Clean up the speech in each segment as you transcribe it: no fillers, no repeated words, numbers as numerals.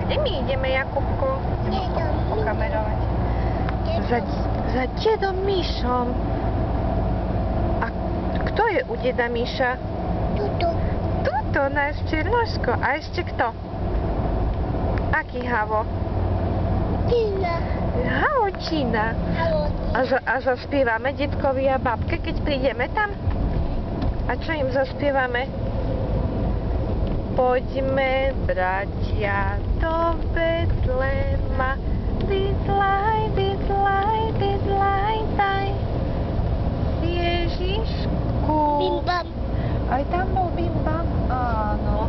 Kde my ideme, Jakubko? Pokamerovať. Za dedom Mišom. A kto je u deda Miša? Tuto, náš Černoško. A ešte kto? Aký Havo? Havočina. A zaspievame detkovi a babke, keď prídeme tam? A čo im zaspievame? Poďme, bratia, do Betlema. Didlaj, didlaj, didlaj, daj. Ježišku. Bim bam. Aj tam bol bim bam? Áno.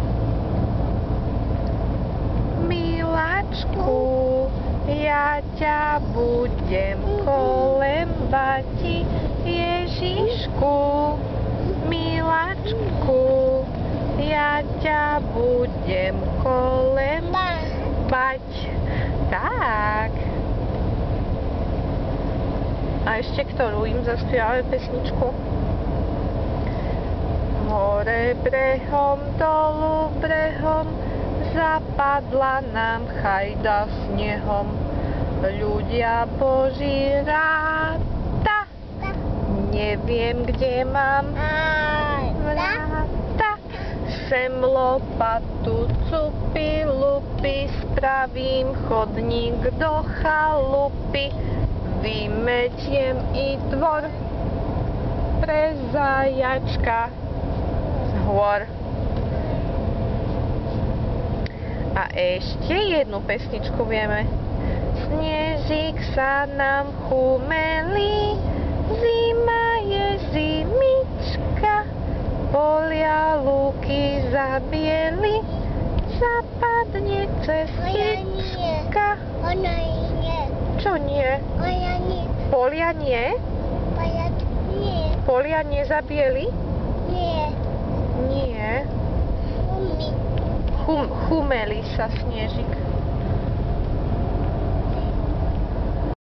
Miláčku, ja ťa budem kolebati. Ježišku, miláčku, ja ťa budem kolebať. Tak. A ešte ktorú im zaspievame pesničku? Hore brehom, dolu brehom, zapadla nám chajda snehom. Ľudia Boží ráta, neviem, kde mám vráta. Sem lopatu, cupy, lupy, spravím chodník do chalupy. Vymetiem i dvor pre zajačka z hôr. A ešte jednu pesničku vieme. Snežík sa nám chumelí, zima je zimička, polia lúky zabieli, zapadne cestička. Ona nie. Čo nie? Ona nie. Polia nie? Nie. Polia nezabieli? Nie. Nie. Umi. Chumeli sa snežík.